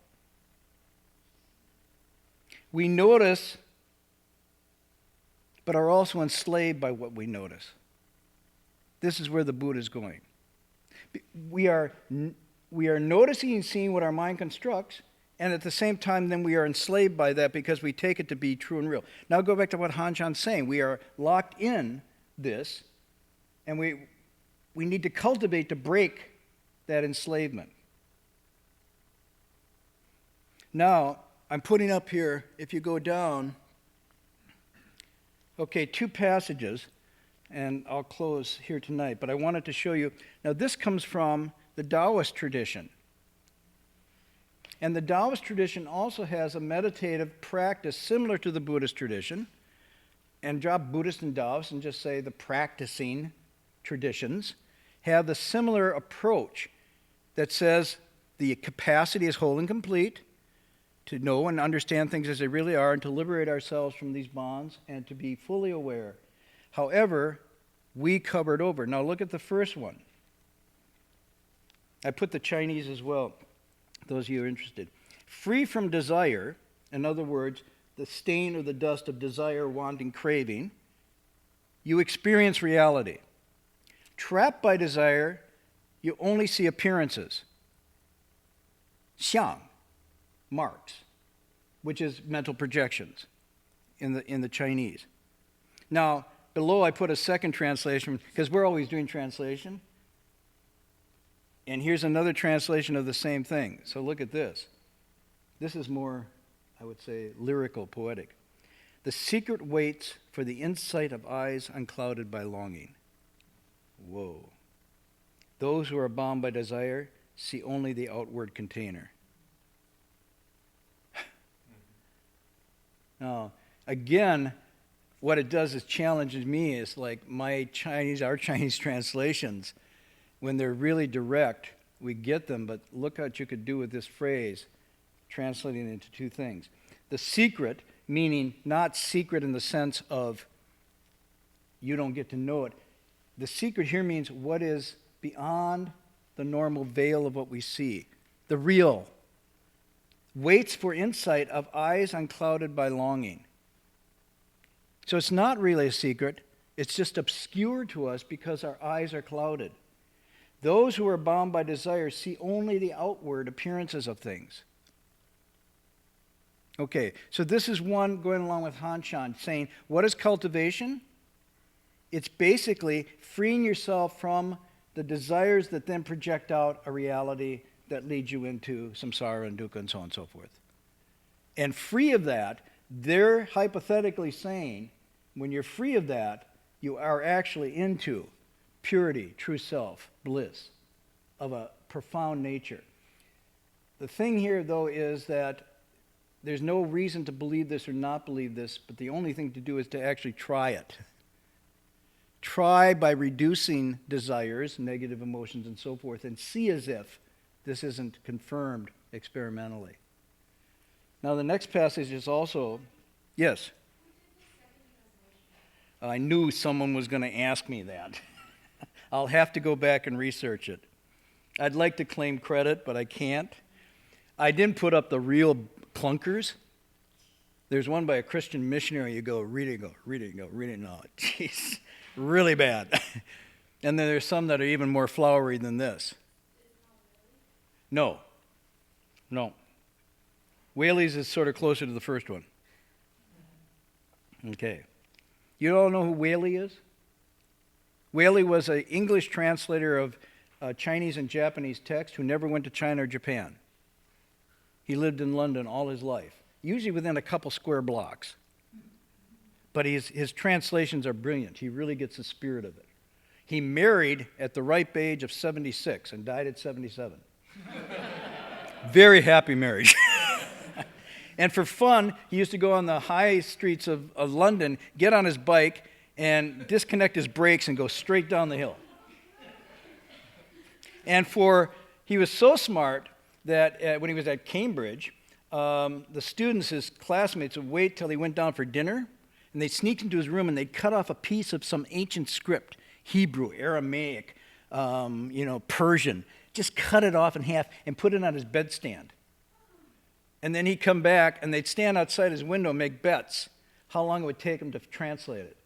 Speaker 1: we notice, but are also enslaved by what we notice. This is where the Buddha is going. We are noticing and seeing what our mind constructs, and at the same time, then we are enslaved by that because we take it to be true and real. Now go back to what Han Shan's saying. We are locked in this, and we need to cultivate to break that enslavement. Now, I'm putting up here, if you go down, okay, two passages, and I'll close here tonight, but I wanted to show you. Now, this comes from the Taoist tradition. And the Taoist tradition also has a meditative practice similar to the Buddhist tradition. And drop Buddhist and Taoist and just say the practicing traditions have the similar approach that says the capacity is whole and complete to know and understand things as they really are and to liberate ourselves from these bonds and to be fully aware. However, we covered over. Now look at the first one. I put the Chinese as well, those of you who are interested. Free from desire, in other words, the stain or the dust of desire, wanting, craving, you experience reality. Trapped by desire, you only see appearances. Xiang, marks, which is mental projections in the Chinese. Now, below I put a second translation, because we're always doing translation. And here's another translation of the same thing. So look at this. This is more, I would say, lyrical, poetic. The secret waits for the insight of eyes unclouded by longing. Whoa. Those who are bound by desire see only the outward container. Now, again, what it does is challenges me is like our Chinese translations, when they're really direct, we get them, but look what you could do with this phrase, translating it into two things. The secret, meaning not secret in the sense of you don't get to know it. The secret here means what is beyond the normal veil of what we see. The real. Waits for insight of eyes unclouded by longing. So it's not really a secret. It's just obscure to us because our eyes are clouded. Those who are bound by desire see only the outward appearances of things. Okay, so this is one going along with Han Shan saying, what is cultivation? It's basically freeing yourself from the desires that then project out a reality that leads you into samsara and dukkha and so on and so forth. And free of that, they're hypothetically saying, when you're free of that, you are actually into purity, true self, bliss of a profound nature. The thing here, though, is that there's no reason to believe this or not believe this, but the only thing to do is to actually try it. Try by reducing desires, negative emotions, and so forth, and see as if this isn't confirmed experimentally. Now, the next passage is also, yes? I knew someone was going to ask me that. I'll have to go back and research it. I'd like to claim credit, but I can't. I didn't put up the real clunkers. There's one by a Christian missionary. You go, read it, go, read it, go, read it. No, jeez, really bad. And then there's some that are even more flowery than this. No. Whaley's is sort of closer to the first one. Okay. You all know who Whaley is? Whaley was an English translator of Chinese and Japanese text who never went to China or Japan. He lived in London all his life, usually within a couple square blocks. But his translations are brilliant. He really gets the spirit of it. He married at the ripe age of 76 and died at 77. Very happy marriage. And for fun, he used to go on the high streets of London, get on his bike, and disconnect his brakes and go straight down the hill. And he was so smart that when he was at Cambridge, the students, his classmates, would wait till he went down for dinner, and they'd sneak into his room and they'd cut off a piece of some ancient script, Hebrew, Aramaic, Persian. Just cut it off in half and put it on his bedstand. And then he'd come back and they'd stand outside his window and make bets how long it would take him to translate it.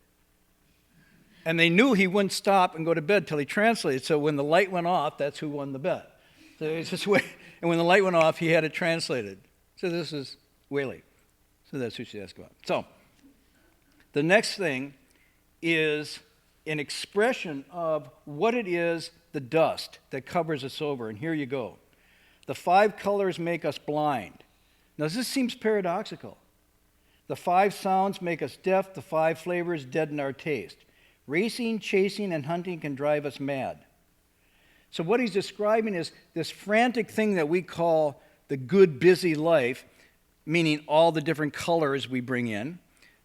Speaker 1: And they knew he wouldn't stop and go to bed till he translated. So when the light went off, that's who won the bet. So it's just wait. And when the light went off, he had it translated. So this is Whaley. So that's who she asked about. So the next thing is an expression of what it is, the dust that covers us over. And here you go. The 5 colors make us blind. Now this seems paradoxical. The 5 sounds make us deaf. The 5 flavors deaden our taste. Racing, chasing, and hunting can drive us mad. So what he's describing is this frantic thing that we call the good, busy life, meaning all the different colors we bring in,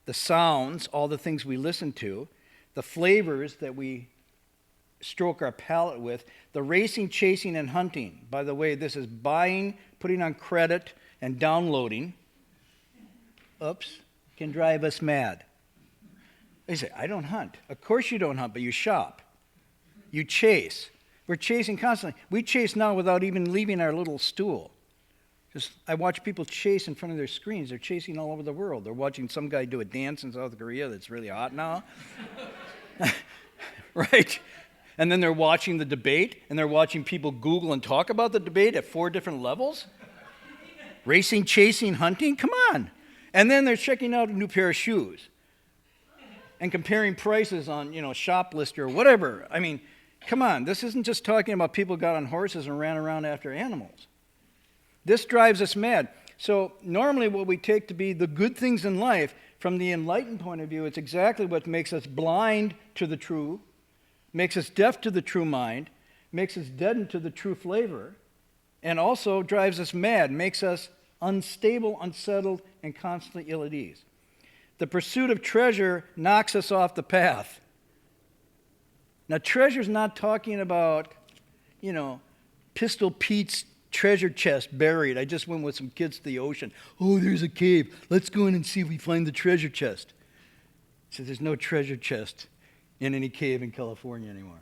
Speaker 1: the sounds, all the things we listen to, the flavors that we stroke our palate with, the racing, chasing, and hunting. By the way, this is buying, putting on credit, and downloading. Oops, can drive us mad. They say, I don't hunt. Of course you don't hunt, but you shop. You chase. We're chasing constantly. We chase now without even leaving our little stool. I watch people chase in front of their screens. They're chasing all over the world. They're watching some guy do a dance in South Korea that's really hot now. Right? And then they're watching the debate, and they're watching people Google and talk about the debate at 4 different levels. Racing, chasing, hunting? Come on. And then they're checking out a new pair of shoes and comparing prices on, Shoplister or whatever. I mean, come on. This isn't just talking about people who got on horses and ran around after animals. This drives us mad. So normally what we take to be the good things in life, from the enlightened point of view, it's exactly what makes us blind to the true, makes us deaf to the true mind, makes us deadened to the true flavor, and also drives us mad, makes us unstable, unsettled, and constantly ill at ease. The pursuit of treasure knocks us off the path. Now, treasure's not talking about, Pistol Pete's treasure chest buried. I just went with some kids to the ocean. Oh, there's a cave. Let's go in and see if we find the treasure chest. So there's no treasure chest in any cave in California anymore.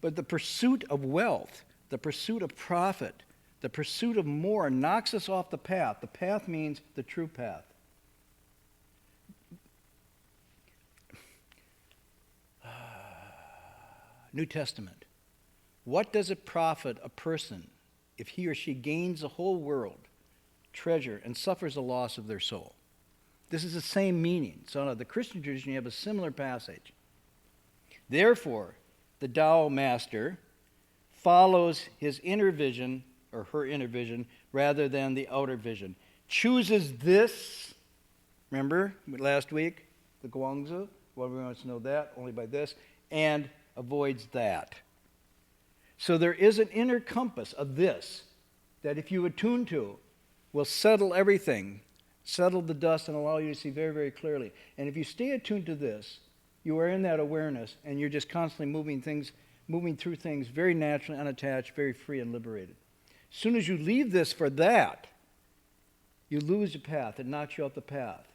Speaker 1: But the pursuit of wealth, the pursuit of profit, the pursuit of more knocks us off the path. The path means the true path. New Testament. What does it profit a person if he or she gains the whole world, treasure, and suffers the loss of their soul? This is the same meaning. So in the Christian tradition, you have a similar passage. Therefore, the Tao master follows his inner vision, or her inner vision, rather than the outer vision. Chooses this, remember last week, the Guangzi, well, everyone wants to know that, only by this, and avoids that. So there is an inner compass of this that if you attune to, will settle everything, settle the dust and allow you to see very, very clearly. And if you stay attuned to this, you are in that awareness and you're just constantly moving through things very naturally, unattached, very free and liberated. As soon as you leave this for that, you lose your path. It knocks you off the path.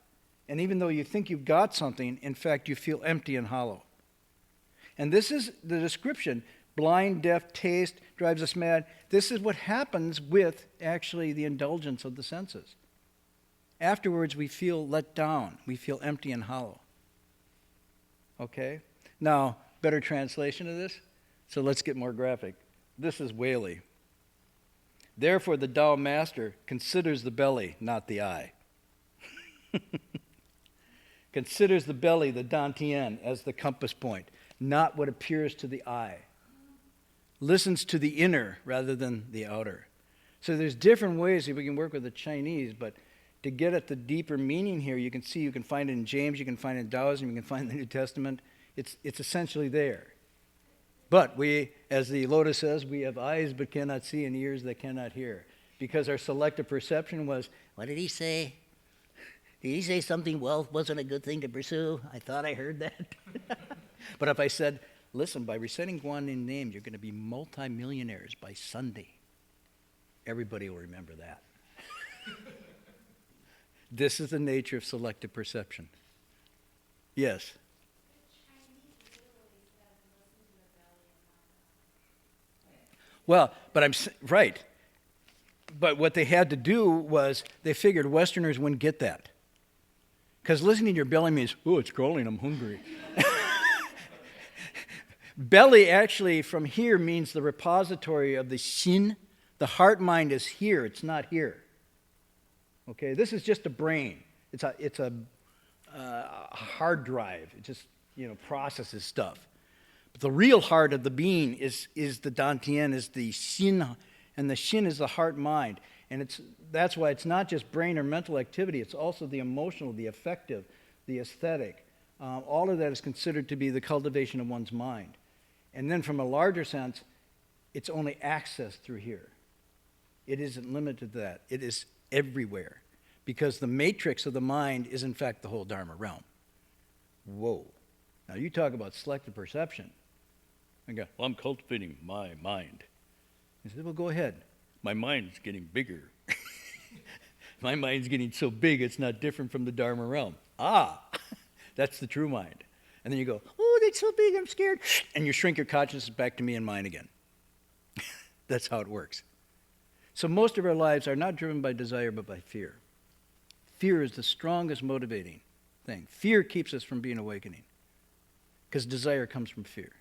Speaker 1: And even though you think you've got something, in fact, you feel empty and hollow. And this is the description. Blind, deaf, taste, drives us mad. This is what happens with, actually, the indulgence of the senses. Afterwards, we feel let down. We feel empty and hollow. Okay? Now, better translation of this? So let's get more graphic. This is Whaley. Therefore, the Tao master considers the belly, not the eye. Considers the belly, the dantian, as the compass point. not what appears to the eye. Listens to the inner rather than the outer. So there's different ways that we can work with the Chinese, but to get at the deeper meaning here, you can see, you can find it in James, you can find it in Taoism, you can find it in the New Testament. It's essentially there. But we, as the Lotus says, we have eyes but cannot see and ears that cannot hear. Because our selective perception was, what did he say? Did he say something wealth wasn't a good thing to pursue? I thought I heard that. But if I said, listen, by reciting Guanyin name, you're going to be multimillionaires by Sunday, everybody will remember that. This is the nature of selective perception. Yes? Well, but right. But what they had to do was they figured Westerners wouldn't get that. Because listening to your belly means, oh, it's growling, I'm hungry. Belly actually from here means the repository of the Xin. The heart mind is here, it's not here. Okay, this is just a brain. It's a hard drive. It just, processes stuff. But the real heart of the being is the Dantian, is the Xin, and the Xin is the heart mind. And that's why it's not just brain or mental activity, it's also the emotional, the affective, the aesthetic. All of that is considered to be the cultivation of one's mind. And then from a larger sense, it's only accessed through here. It isn't limited to that. It is everywhere. Because the matrix of the mind is in fact the whole Dharma realm. Whoa. Now you talk about selective perception. I go, well, I'm cultivating my mind. He said, well, go ahead. My mind's getting bigger. My mind's getting so big it's not different from the Dharma realm. That's the true mind. And then you go, oh, that's so big, I'm scared. And you shrink your consciousness back to me and mine again. That's how it works. So most of our lives are not driven by desire, but by fear. Fear is the strongest motivating thing. Fear keeps us from being awakening. Because desire comes from fear.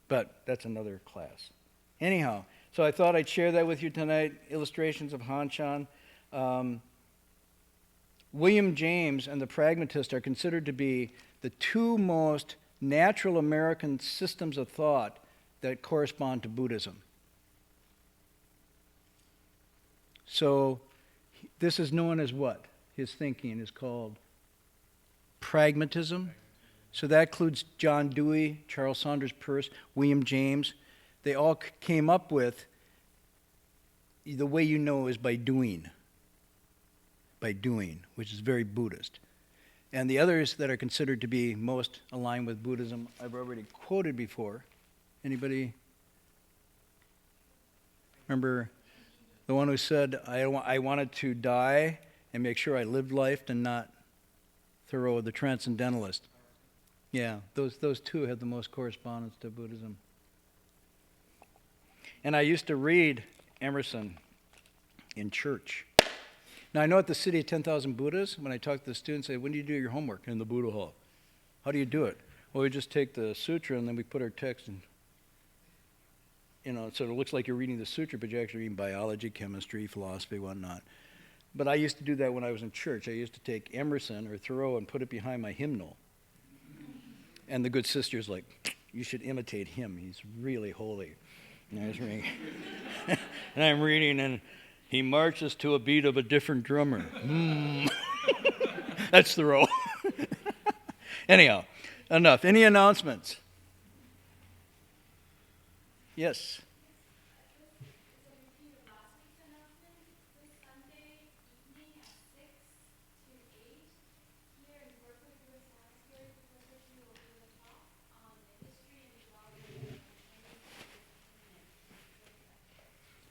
Speaker 1: But that's another class. Anyhow, so I thought I'd share that with you tonight, illustrations of Han Shan. William James and the pragmatist are considered to be the two most natural American systems of thought that correspond to Buddhism. So this is known as what? His thinking is called pragmatism. So that includes John Dewey, Charles Saunders Peirce, William James. They all came up with the way you know is by doing. By doing, which is very Buddhist. And the others that are considered to be most aligned with Buddhism, I've already quoted before. Anybody remember the one who said, I wanted to die and make sure I lived life and not Thoreau, the transcendentalist. Yeah, those two had the most correspondence to Buddhism. And I used to read Emerson in church. Now, I know at the City of 10,000 Buddhas, when I talk to the students, I say, when do you do your homework? In the Buddha Hall. How do you do it? Well, we just take the sutra and then we put our text in. So it looks like you're reading the sutra, but you're actually reading biology, chemistry, philosophy, whatnot. But I used to do that when I was in church. I used to take Emerson or Thoreau and put it behind my hymnal. And the good sister's like, you should imitate him. He's really holy. And I was reading. And I'm reading, and he marches to a beat of a different drummer. That's Thoreau. Anyhow, enough. Any announcements? Yes.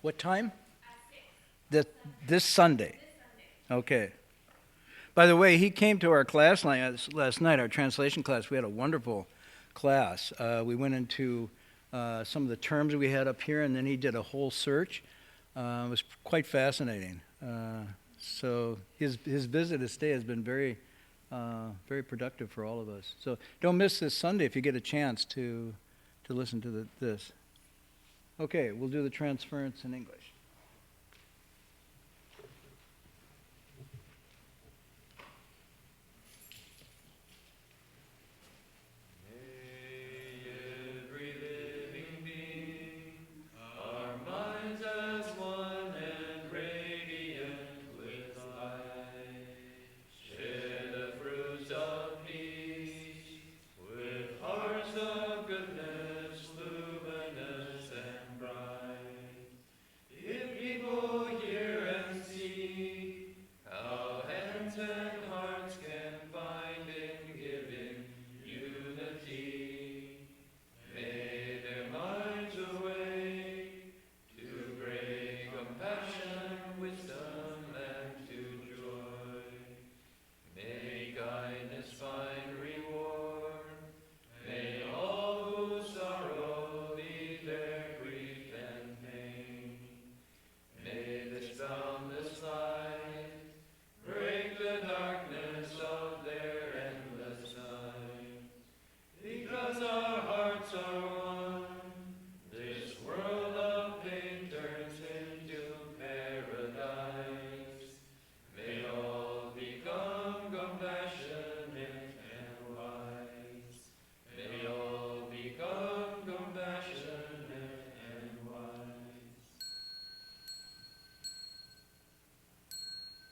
Speaker 1: What time? This Sunday. Okay. By the way, he came to our class last night, our translation class. We had a wonderful class. We went into some of the terms we had up here, and then he did a whole search. It was quite fascinating. So his visit, his stay has been very, very productive for all of us. So don't miss this Sunday if you get a chance to listen to this. Okay, we'll do the transference in English.